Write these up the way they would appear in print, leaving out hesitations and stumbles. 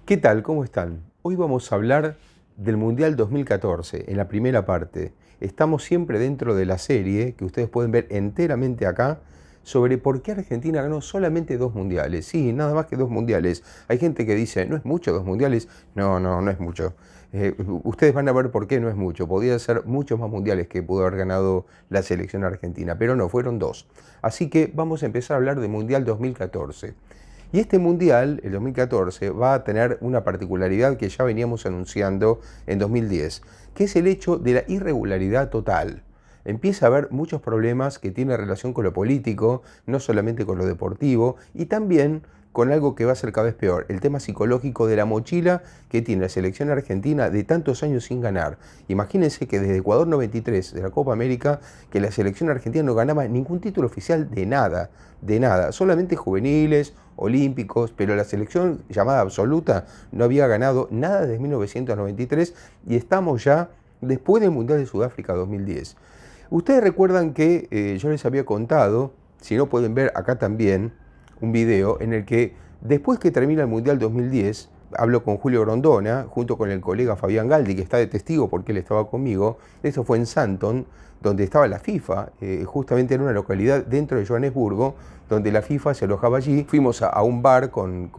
¿Qué tal? ¿Cómo están? Hoy vamos a hablar del Mundial 2014, en la primera parte. Estamos siempre dentro de la serie, que ustedes pueden ver enteramente acá, sobre por qué Argentina ganó solamente 2 mundiales. Sí, nada más que 2 mundiales. Hay gente que dice, ¿no es mucho 2 mundiales? No, no, no es mucho. Ustedes van a ver por qué no es mucho. Podía ser muchos más mundiales que pudo haber ganado la selección argentina, pero no, fueron 2. Así que vamos a empezar a hablar del Mundial 2014. Y este mundial, el 2014, va a tener una particularidad que ya veníamos anunciando en 2010, que es el hecho de la irregularidad total. Empieza a haber muchos problemas que tienen relación con lo político, no solamente con lo deportivo, y también con algo que va a ser cada vez peor, el tema psicológico de la mochila que tiene la selección argentina de tantos años sin ganar. Imagínense que desde Ecuador 93, de la Copa América, que la selección argentina no ganaba ningún título oficial de nada, solamente juveniles, olímpicos, pero la selección llamada absoluta no había ganado nada desde 1993 y estamos ya después del Mundial de Sudáfrica 2010. Ustedes recuerdan que yo les había contado, si no pueden ver acá también, un video en el que después que termina el Mundial 2010, hablo con Julio Grondona, junto con el colega Fabián Galdi, que está de testigo porque él estaba conmigo. Esto fue en Santon, donde estaba la FIFA, justamente en una localidad dentro de Johannesburgo, donde la FIFA se alojaba allí. Fuimos a un bar con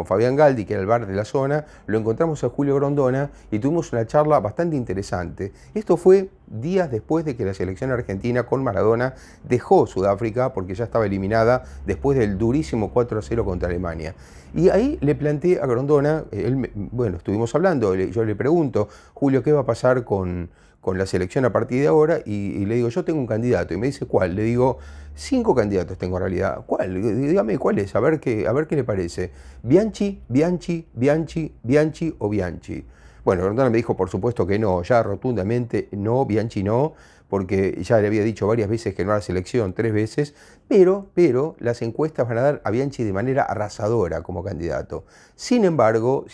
Fabián Galdi, que era el bar de la zona, lo encontramos a Julio Grondona y tuvimos una charla bastante interesante. Esto fue días después de que la selección argentina con Maradona dejó Sudáfrica porque ya estaba eliminada después del durísimo 4-0 contra Alemania. Y ahí le planteé a Grondona, bueno, estuvimos hablando, yo le pregunto, Julio, ¿qué va a pasar con la selección a partir de ahora? Y le digo, yo tengo un candidato. Y me dice, ¿cuál? Le digo, 5 candidatos tengo en realidad. ¿Cuál? Dígame cuál es, a ver qué le parece. Bianchi, Bianchi, Bianchi, Bianchi o Bianchi. Bueno, Grondona me dijo, por supuesto que no, ya rotundamente no, Bianchi no, porque ya le había dicho varias veces que no a la selección, 3 veces, pero las encuestas van a dar a Bianchi de manera arrasadora como candidato. Sin embargo,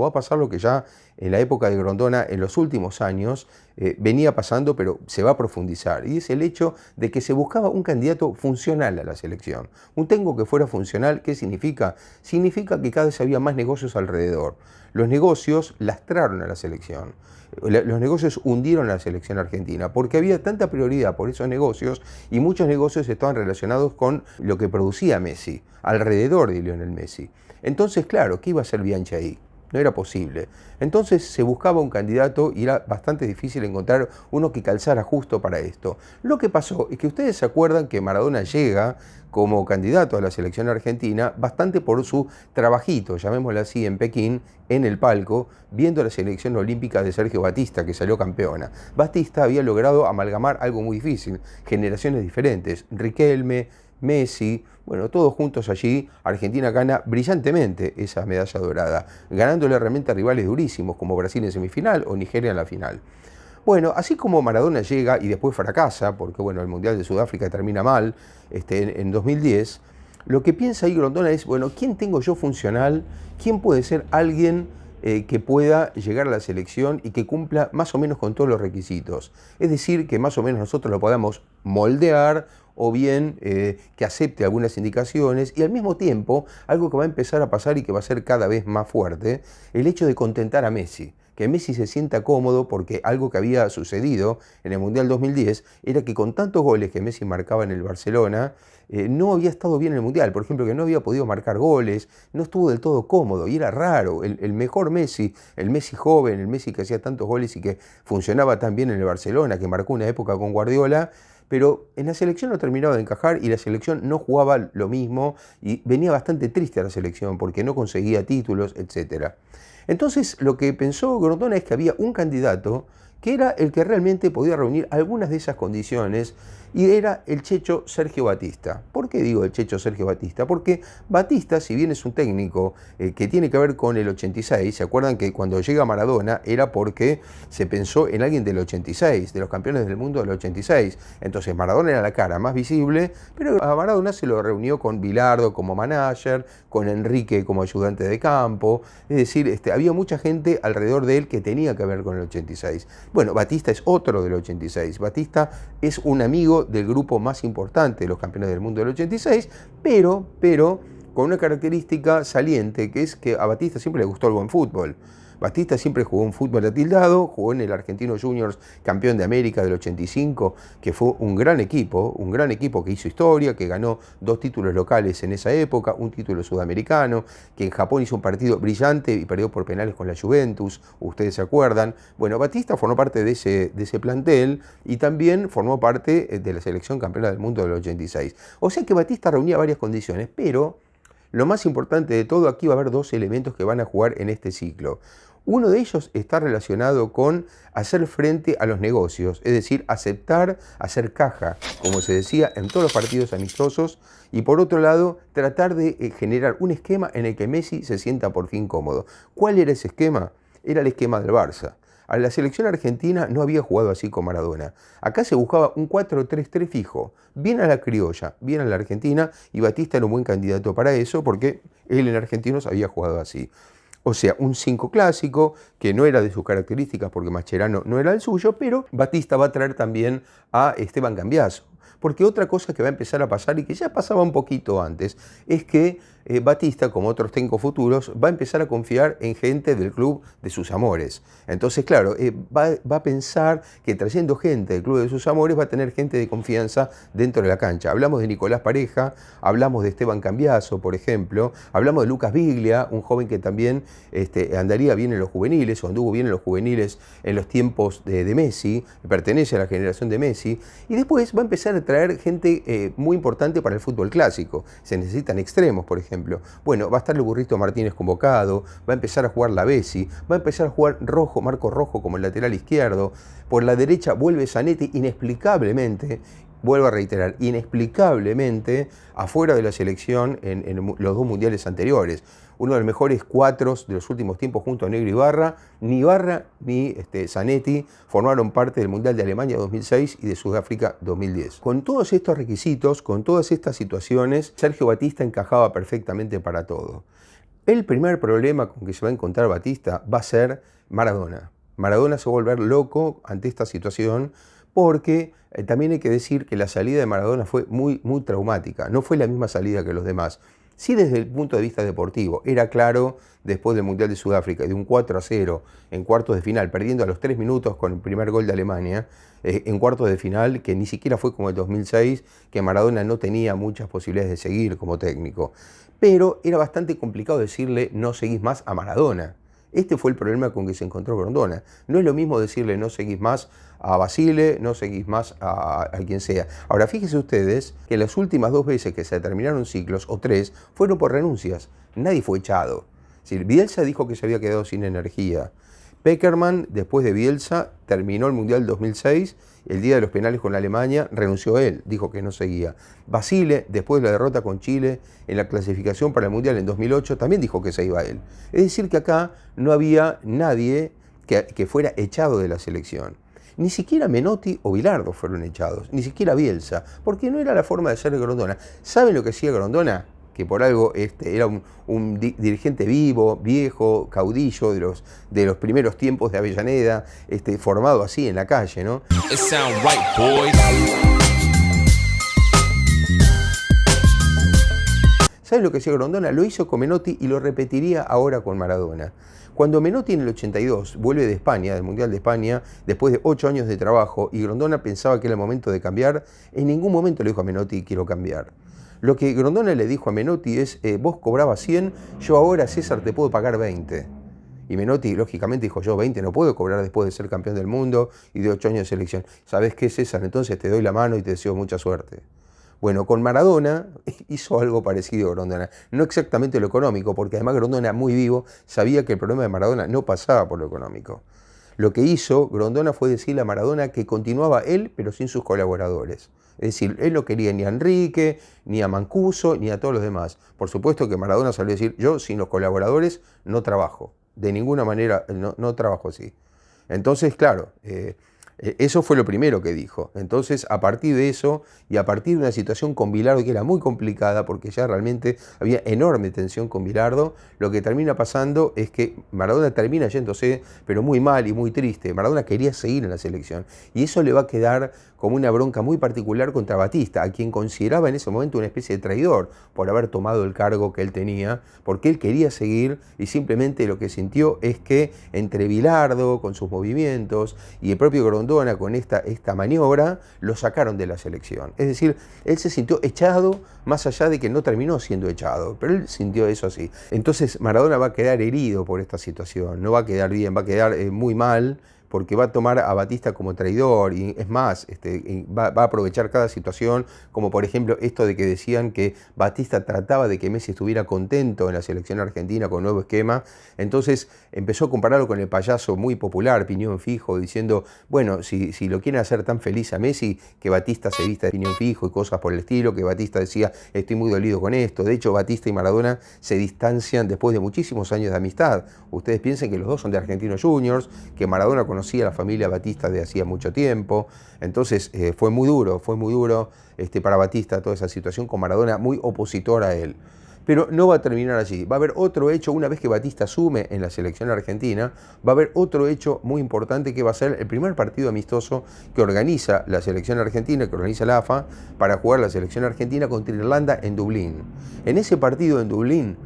va a pasar lo que ya en la época de Grondona, en los últimos años, venía pasando, pero se va a profundizar, y es el hecho de que se buscaba un candidato funcional a la selección. Un técnico que fuera funcional, ¿qué significa? Significa que cada vez había más negocios alrededor. Los negocios lastraron a la selección. Los negocios hundieron a la selección argentina porque había tanta prioridad por esos negocios y muchos negocios estaban relacionados con lo que producía Messi, alrededor de Lionel Messi. Entonces, claro, ¿qué iba a hacer Bianchi ahí? No era posible. Entonces se buscaba un candidato y era bastante difícil encontrar uno que calzara justo para esto. Lo que pasó es que ustedes se acuerdan que Maradona llega como candidato a la selección argentina bastante por su trabajito, llamémoslo así, en Pekín, en el palco, viendo la selección olímpica de Sergio Batista, que salió campeona. Batista había logrado amalgamar algo muy difícil, generaciones diferentes, Riquelme, Messi, bueno, todos juntos allí. Argentina gana brillantemente esa medalla dorada, ganándole realmente a rivales durísimos como Brasil en semifinal o Nigeria en la final. Bueno, así como Maradona llega y después fracasa, porque bueno, el Mundial de Sudáfrica termina mal en 2010, lo que piensa ahí Grondona es, bueno, ¿quién tengo yo funcional? ¿Quién puede ser alguien que pueda llegar a la selección y que cumpla más o menos con todos los requisitos? Es decir, que más o menos nosotros lo podamos moldear o bien que acepte algunas indicaciones y al mismo tiempo, algo que va a empezar a pasar y que va a ser cada vez más fuerte, el hecho de contentar a Messi. Que Messi se sienta cómodo porque algo que había sucedido en el Mundial 2010 era que con tantos goles que Messi marcaba en el Barcelona, no había estado bien en el Mundial. Por ejemplo, que no había podido marcar goles, no estuvo del todo cómodo y era raro. El mejor Messi, el Messi joven, el Messi que hacía tantos goles y que funcionaba tan bien en el Barcelona, que marcó una época con Guardiola, pero en la selección no terminaba de encajar y la selección no jugaba lo mismo y venía bastante triste a la selección porque no conseguía títulos, etc. Entonces lo que pensó Grondona es que había un candidato que era el que realmente podía reunir algunas de esas condiciones y era el Checho Sergio Batista. ¿Por qué digo el Checho Sergio Batista? Porque Batista, si bien es un técnico que tiene que ver con el 86, ¿se acuerdan que cuando llega Maradona era porque se pensó en alguien del 86, de los campeones del mundo del 86? Entonces Maradona era la cara más visible, pero a Maradona se lo reunió con Bilardo como manager, con Enrique como ayudante de campo, es decir, había mucha gente alrededor de él que tenía que ver con el 86. Bueno, Batista es otro del 86. Batista es un amigo del grupo más importante de los campeones del mundo del 86, pero con una característica saliente, que es que a Batista siempre le gustó el buen fútbol. Batista siempre jugó un fútbol atildado, jugó en el Argentino Juniors, campeón de América del 85, que fue un gran equipo que hizo historia, que ganó 2 títulos locales en esa época, un título sudamericano, que en Japón hizo un partido brillante y perdió por penales con la Juventus, ustedes se acuerdan. Bueno, Batista formó parte de ese plantel y también formó parte de la selección campeona del mundo del 86. O sea que Batista reunía varias condiciones, pero lo más importante de todo, aquí va a haber 2 elementos que van a jugar en este ciclo. Uno de ellos está relacionado con hacer frente a los negocios, es decir, aceptar, hacer caja, como se decía en todos los partidos amistosos, y por otro lado, tratar de generar un esquema en el que Messi se sienta por fin cómodo. ¿Cuál era ese esquema? Era el esquema del Barça. A la selección argentina no había jugado así con Maradona. Acá se buscaba un 4-3-3 fijo, bien a la criolla, bien a la argentina, y Batista era un buen candidato para eso porque él en Argentinos había jugado así. O sea, un 5 clásico, que no era de sus características porque Mascherano no era el suyo, pero Batista va a traer también a Esteban Cambiaso. Porque otra cosa que va a empezar a pasar y que ya pasaba un poquito antes, es que Batista, como otros técnicos futuros, va a empezar a confiar en gente del club de sus amores. Entonces, claro, va a pensar que trayendo gente del club de sus amores va a tener gente de confianza dentro de la cancha. Hablamos de Nicolás Pareja, hablamos de Esteban Cambiaso, por ejemplo, hablamos de Lucas Biglia, un joven que también andaría bien en los juveniles, o anduvo bien en los juveniles en los tiempos de Messi, pertenece a la generación de Messi, y después va a empezar a traer gente muy importante para el fútbol clásico. Se necesitan extremos, por ejemplo. Bueno, va a estar el Burrito Martínez convocado, va a empezar a jugar la Bessi, va a empezar a jugar Marco Rojo como el lateral izquierdo, por la derecha vuelve Zanetti inexplicablemente, vuelvo a reiterar, inexplicablemente afuera de la selección en los 2 mundiales anteriores. Uno de los mejores 4 de los últimos tiempos junto a Negro Ibarra. Ni Ibarra ni Zanetti formaron parte del Mundial de Alemania 2006 y de Sudáfrica 2010. Con todos estos requisitos, con todas estas situaciones, Sergio Batista encajaba perfectamente para todo. El primer problema con que se va a encontrar Batista va a ser Maradona. Maradona se va a volver loco ante esta situación porque también hay que decir que la salida de Maradona fue muy traumática. No fue la misma salida que los demás. Sí, desde el punto de vista deportivo, era claro después del Mundial de Sudáfrica, de un 4-0 en cuartos de final, perdiendo a los 3 minutos con el primer gol de Alemania, en cuartos de final, que ni siquiera fue como el 2006, que Maradona no tenía muchas posibilidades de seguir como técnico. Pero era bastante complicado decirle no seguís más a Maradona. Este fue el problema con que se encontró Grondona. No es lo mismo decirle no seguís más a Basile, no seguís más a quien sea. Ahora, fíjense ustedes que las últimas 2 veces que se terminaron ciclos, o 3, fueron por renuncias. Nadie fue echado. Es decir, Bielsa dijo que se había quedado sin energía. Pekerman, después de Bielsa, terminó el Mundial 2006, el día de los penales con Alemania, renunció él, dijo que no seguía. Basile, después de la derrota con Chile en la clasificación para el Mundial en 2008, también dijo que se iba él. Es decir, que acá no había nadie que fuera echado de la selección. Ni siquiera Menotti o Bilardo fueron echados, ni siquiera Bielsa, porque no era la forma de ser de Grondona. ¿Saben lo que hacía Grondona? Que por algo era un dirigente vivo, viejo, caudillo de los primeros tiempos de Avellaneda, formado así en la calle, ¿no? It sound right, boys. ¿Sabes lo que hacía Grondona? Lo hizo con Menotti y lo repetiría ahora con Maradona. Cuando Menotti en el 82 vuelve de España, del Mundial de España, después de 8 años de trabajo, y Grondona pensaba que era el momento de cambiar, en ningún momento le dijo a Menotti quiero cambiar. Lo que Grondona le dijo a Menotti es, vos cobrabas 100, yo ahora, César, te puedo pagar 20. Y Menotti, lógicamente, dijo, yo 20 no puedo cobrar después de ser campeón del mundo y de 8 años de selección. ¿Sabés qué, César? Entonces te doy la mano y te deseo mucha suerte. Bueno, con Maradona hizo algo parecido a Grondona. No exactamente lo económico, porque además Grondona, muy vivo, sabía que el problema de Maradona no pasaba por lo económico. Lo que hizo Grondona fue decirle a Maradona que continuaba él, pero sin sus colaboradores. Es decir, él no quería ni a Enrique, ni a Mancuso, ni a todos los demás. Por supuesto que Maradona salió a decir, yo sin los colaboradores no trabajo. De ninguna manera no trabajo así. Entonces, claro, Eso fue lo primero que dijo. Entonces, a partir de eso y a partir de una situación con Bilardo que era muy complicada, porque ya realmente había enorme tensión con Bilardo, lo que termina pasando es que Maradona termina yéndose, pero muy mal y muy triste. Maradona quería seguir en la selección y eso le va a quedar como una bronca muy particular contra Batista, a quien consideraba en ese momento una especie de traidor por haber tomado el cargo que él tenía, porque él quería seguir y simplemente lo que sintió es que entre Bilardo, con sus movimientos, y el propio Grondona con esta maniobra, lo sacaron de la selección. Es decir, él se sintió echado, más allá de que no terminó siendo echado, pero él sintió eso así. Entonces Maradona va a quedar herido por esta situación, no va a quedar bien, va a quedar muy mal, porque va a tomar a Batista como traidor y es más, va a aprovechar cada situación, como por ejemplo esto de que decían que Batista trataba de que Messi estuviera contento en la selección argentina con el nuevo esquema, entonces empezó a compararlo con el payaso muy popular, Piñón Fijo, diciendo, bueno, si lo quieren hacer tan feliz a Messi, que Batista se vista de Piñón Fijo y cosas por el estilo, que Batista decía, estoy muy dolido con esto. De hecho, Batista y Maradona se distancian después de muchísimos años de amistad. Ustedes piensen que los dos son de Argentinos Juniors, que Maradona conocía a la familia Batista de hacía mucho tiempo, entonces fue muy duro para Batista toda esa situación con Maradona muy opositor a él. Pero no va a terminar allí, va a haber otro hecho, una vez que Batista asume en la selección argentina, va a haber otro hecho muy importante que va a ser el primer partido amistoso que organiza la selección argentina, que organiza la AFA, para jugar la selección argentina contra Irlanda en Dublín. En ese partido en Dublín,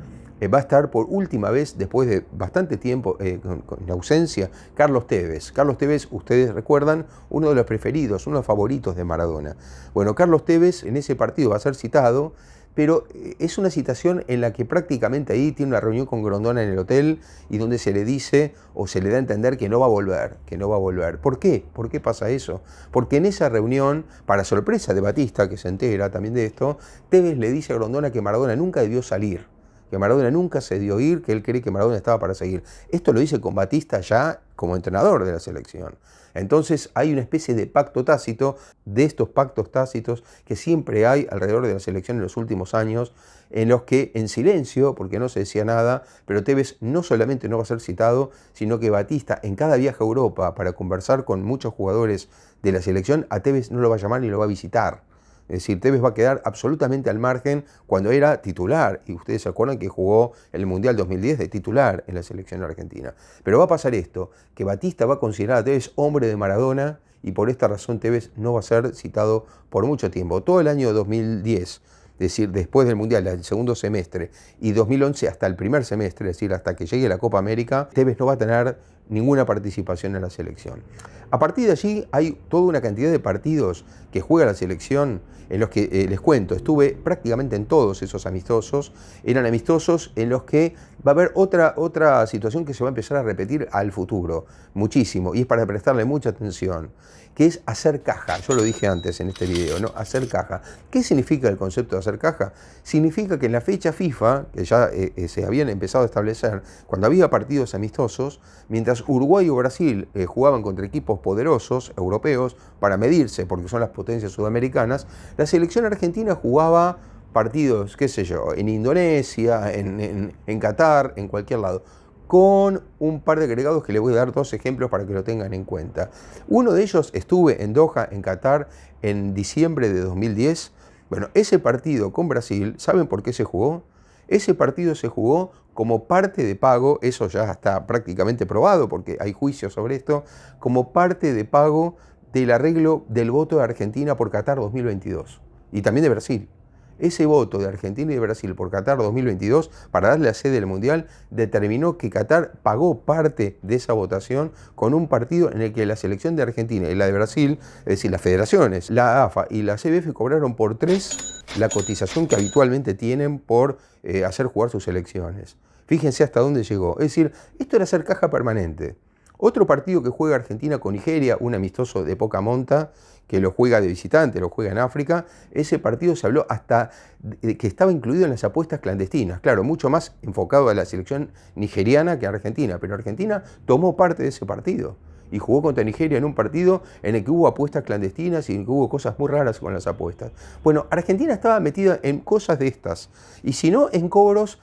va a estar por última vez, después de bastante tiempo con ausencia, Carlos Tevez. Carlos Tevez, ustedes recuerdan, uno de los preferidos, uno de los favoritos de Maradona. Bueno, Carlos Tevez en ese partido va a ser citado, pero es una citación en la que prácticamente ahí tiene una reunión con Grondona en el hotel y donde se le dice o se le da a entender que no va a volver, que no va a volver. ¿Por qué? ¿Por qué pasa eso? Porque en esa reunión, para sorpresa de Batista, que se entera también de esto, Tevez le dice a Grondona que Maradona nunca debió salir, que Maradona nunca se dio ir, que él cree que Maradona estaba para seguir. Esto lo dice con Batista ya como entrenador de la selección. Entonces hay una especie de pacto tácito, de estos pactos tácitos que siempre hay alrededor de la selección en los últimos años, en los que en silencio, porque no se decía nada, pero Tevez no solamente no va a ser citado, sino que Batista en cada viaje a Europa para conversar con muchos jugadores de la selección, a Tevez no lo va a llamar ni lo va a visitar. Es decir, Tevez va a quedar absolutamente al margen cuando era titular. Y ustedes se acuerdan que jugó el Mundial 2010 de titular en la selección argentina. Pero va a pasar esto, que Batista va a considerar a Tevez hombre de Maradona y por esta razón Tevez no va a ser citado por mucho tiempo. Todo el año 2010, es decir, después del Mundial, el segundo semestre, y 2011 hasta el primer semestre, es decir, hasta que llegue la Copa América, Tevez no va a tener ninguna participación en la selección. A partir de allí hay toda una cantidad de partidos que juega la selección en los que, les cuento, estuve prácticamente en todos esos amistosos, eran amistosos en los que va a haber otra situación que se va a empezar a repetir al futuro, muchísimo, y es para prestarle mucha atención, que es hacer caja. Yo lo dije antes en este video, ¿no? Hacer caja. ¿Qué significa el concepto de hacer caja? Significa que en la fecha FIFA, que ya se habían empezado a establecer, cuando había partidos amistosos, mientras Uruguay o Brasil jugaban contra equipos poderosos, europeos, para medirse, porque son las potencias sudamericanas, la selección argentina jugaba partidos, qué sé yo, en Indonesia, en Qatar, en cualquier lado, con un par de agregados que les voy a dar dos ejemplos para que lo tengan en cuenta. Uno de ellos, estuve en Doha, en Qatar, en diciembre de 2010. Bueno, ese partido con Brasil, ¿saben por qué se jugó? Ese partido se jugó como parte de pago, eso ya está prácticamente probado porque hay juicios sobre esto, como parte de pago del arreglo del voto de Argentina por Qatar 2022 y también de Brasil. Ese voto de Argentina y de Brasil por Qatar 2022 para darle la sede del Mundial determinó que Qatar pagó parte de esa votación con un partido en el que la selección de Argentina y la de Brasil, es decir, las federaciones, la AFA y la CBF cobraron por 3 la cotización que habitualmente tienen por hacer jugar sus selecciones. Fíjense hasta dónde llegó. Es decir, esto era hacer caja permanente. Otro partido que juega Argentina con Nigeria, un amistoso de poca monta, que lo juega de visitante, lo juega en África, ese partido se habló hasta que estaba incluido en las apuestas clandestinas. Claro, mucho más enfocado a la selección nigeriana que a Argentina, pero Argentina tomó parte de ese partido y jugó contra Nigeria en un partido en el que hubo apuestas clandestinas y en el que hubo cosas muy raras con las apuestas. Bueno, Argentina estaba metida en cosas de estas, y si no en cobros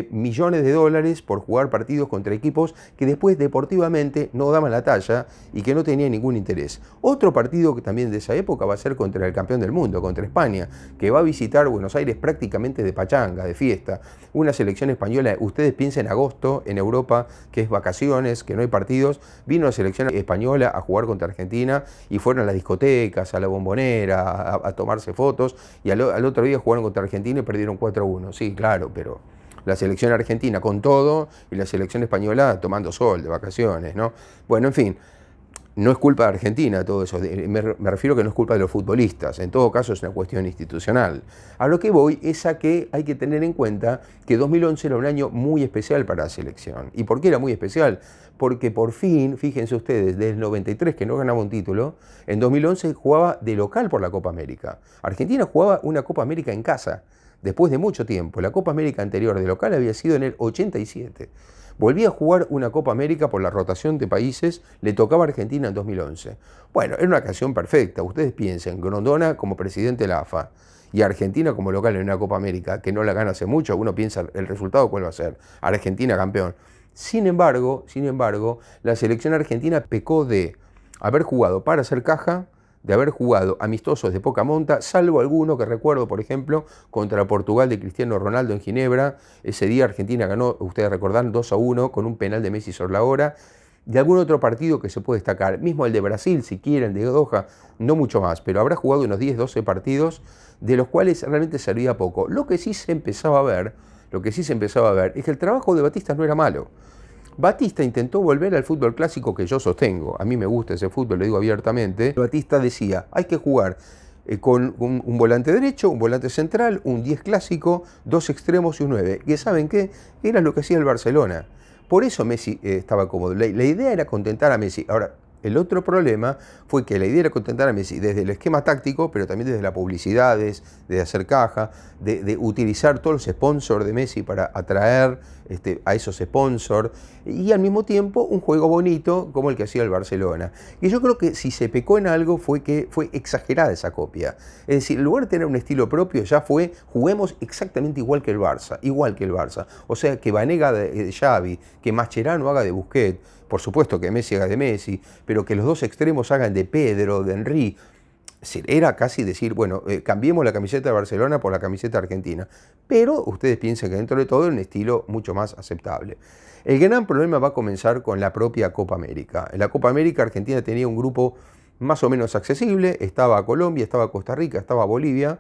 millones de dólares por jugar partidos contra equipos que después deportivamente no daban la talla y que no tenían ningún interés. Otro partido que también de esa época va a ser contra el campeón del mundo, contra España, que va a visitar Buenos Aires prácticamente de pachanga, de fiesta. Una selección española, ustedes piensen en agosto en Europa, que es vacaciones, que no hay partidos, vino la selección española a jugar contra Argentina y fueron a las discotecas, a la Bombonera, a tomarse fotos, y al otro día jugaron contra Argentina y perdieron 4-1. Sí, claro, pero la selección argentina con todo y la selección española tomando sol de vacaciones, ¿no? Bueno, en fin, no es culpa de Argentina todo eso, me refiero que no es culpa de los futbolistas, en todo caso es una cuestión institucional. A lo que voy es a que hay que tener en cuenta que 2011 era un año muy especial para la selección. ¿Y por qué era muy especial? Porque por fin, fíjense ustedes, desde el 93 que no ganaba un título, en 2011 jugaba de local por la Copa América. Argentina jugaba una Copa América en casa. Después de mucho tiempo, la Copa América anterior de local había sido en el 87. Volvía a jugar una Copa América por la rotación de países, le tocaba a Argentina en 2011. Bueno, era una ocasión perfecta. Ustedes piensen, Grondona como presidente de la AFA y Argentina como local en una Copa América, que no la gana hace mucho, uno piensa el resultado cuál va a ser. Argentina campeón. Sin embargo, la selección argentina pecó de haber jugado para hacer caja, de haber jugado amistosos de poca monta, salvo alguno que recuerdo, por ejemplo, contra Portugal de Cristiano Ronaldo en Ginebra. Ese día Argentina ganó, ustedes recordarán, 2-1 con un penal de Messi sobre la hora. De algún otro partido que se puede destacar, mismo el de Brasil, si quieren, de Doha, no mucho más, pero habrá jugado unos 10-12 partidos, de los cuales realmente servía poco. Lo que sí se empezaba a ver es que el trabajo de Batista no era malo. Batista intentó volver al fútbol clásico que yo sostengo. A mí me gusta ese fútbol, lo digo abiertamente. Batista decía, hay que jugar con un volante derecho, un volante central, un 10 clásico, 2 extremos y un 9. Que ¿saben qué? Era lo que hacía el Barcelona. Por eso Messi estaba cómodo. La idea era contentar a Messi. Ahora, el otro problema fue que la idea era contentar a Messi desde el esquema táctico, pero también desde las publicidades, de hacer caja, de utilizar todos los sponsors de Messi para atraer a esos sponsors, y al mismo tiempo un juego bonito como el que hacía el Barcelona. Y yo creo que si se pecó en algo fue que fue exagerada esa copia. Es decir, en lugar de tener un estilo propio, ya fue, juguemos exactamente igual que el Barça. O sea, que Banega de Xavi, que Mascherano haga de Busquets, por supuesto que Messi haga de Messi, pero que los dos extremos hagan de Pedro, de Henry. Era casi decir, bueno, cambiemos la camiseta de Barcelona por la camiseta argentina. Pero ustedes piensan que dentro de todo es un estilo mucho más aceptable. El gran problema va a comenzar con la propia Copa América. En la Copa América Argentina tenía un grupo más o menos accesible. Estaba Colombia, estaba Costa Rica, estaba Bolivia.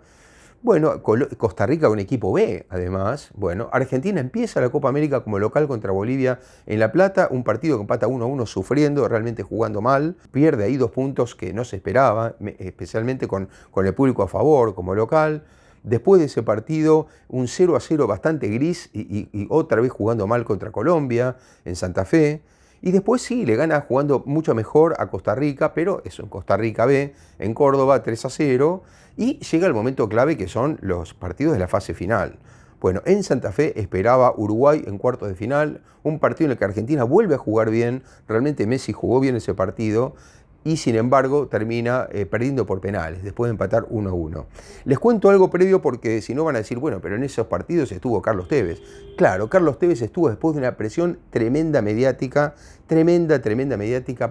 Bueno, Costa Rica un equipo B, además. Bueno, Argentina empieza la Copa América como local contra Bolivia en La Plata, un partido que empata 1-1 sufriendo, realmente jugando mal. Pierde ahí 2 puntos que no se esperaba, especialmente con el público a favor como local. Después de ese partido, un 0-0 bastante gris y otra vez jugando mal contra Colombia en Santa Fe. Y después sí, le gana jugando mucho mejor a Costa Rica, pero eso en Costa Rica B, en Córdoba 3-0. Y llega el momento clave que son los partidos de la fase final. Bueno, en Santa Fe esperaba Uruguay en cuartos de final, un partido en el que Argentina vuelve a jugar bien, realmente Messi jugó bien ese partido, y sin embargo termina perdiendo por penales, después de empatar 1-1. Les cuento algo previo porque si no van a decir, bueno, pero en esos partidos estuvo Carlos Tevez. Claro, Carlos Tevez estuvo después de una presión tremenda mediática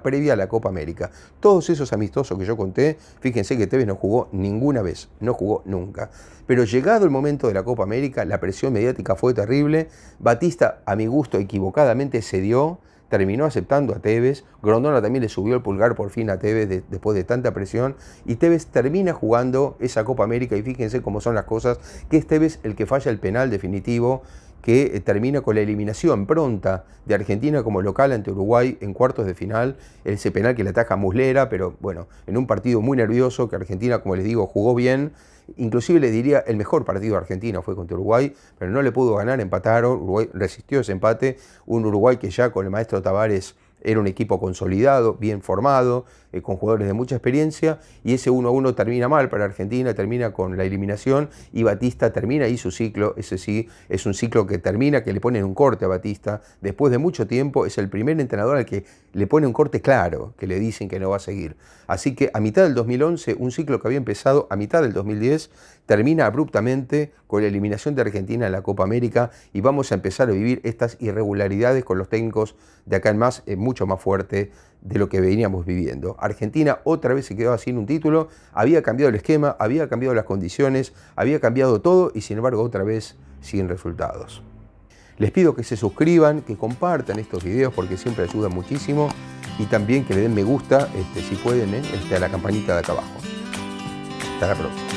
previa a la Copa América. Todos esos amistosos que yo conté, fíjense que Tevez no jugó ninguna vez, no jugó nunca. Pero llegado el momento de la Copa América, la presión mediática fue terrible. Batista, a mi gusto, equivocadamente cedió, terminó aceptando a Tevez. Grondona también le subió el pulgar por fin a Tevez después de tanta presión, y Tevez termina jugando esa Copa América, y fíjense cómo son las cosas, que es Tevez el que falla el penal definitivo, que termina con la eliminación pronta de Argentina como local ante Uruguay en cuartos de final, ese penal que le ataja a Muslera, pero bueno, en un partido muy nervioso, que Argentina, como les digo, jugó bien. Inclusive le diría el mejor partido de Argentina fue contra Uruguay, pero no le pudo ganar, empataron, Uruguay resistió ese empate, un Uruguay que ya con el maestro Tavares Era un equipo consolidado, bien formado, con jugadores de mucha experiencia, y ese 1-1 termina mal para Argentina, termina con la eliminación, y Batista termina ahí su ciclo. Ese sí es un ciclo que termina, que le ponen un corte a Batista. Después de mucho tiempo es el primer entrenador al que le pone un corte claro, que le dicen que no va a seguir. Así que a mitad del 2011, un ciclo que había empezado a mitad del 2010, termina abruptamente con la eliminación de Argentina en la Copa América, y vamos a empezar a vivir estas irregularidades con los técnicos de acá en más, mucho más fuerte de lo que veníamos viviendo. Argentina otra vez se quedaba sin un título, había cambiado el esquema, había cambiado las condiciones, había cambiado todo, y sin embargo otra vez sin resultados. Les pido que se suscriban, que compartan estos videos porque siempre ayudan muchísimo, y también que le den me gusta, si pueden, a la campanita de acá abajo. Hasta la próxima.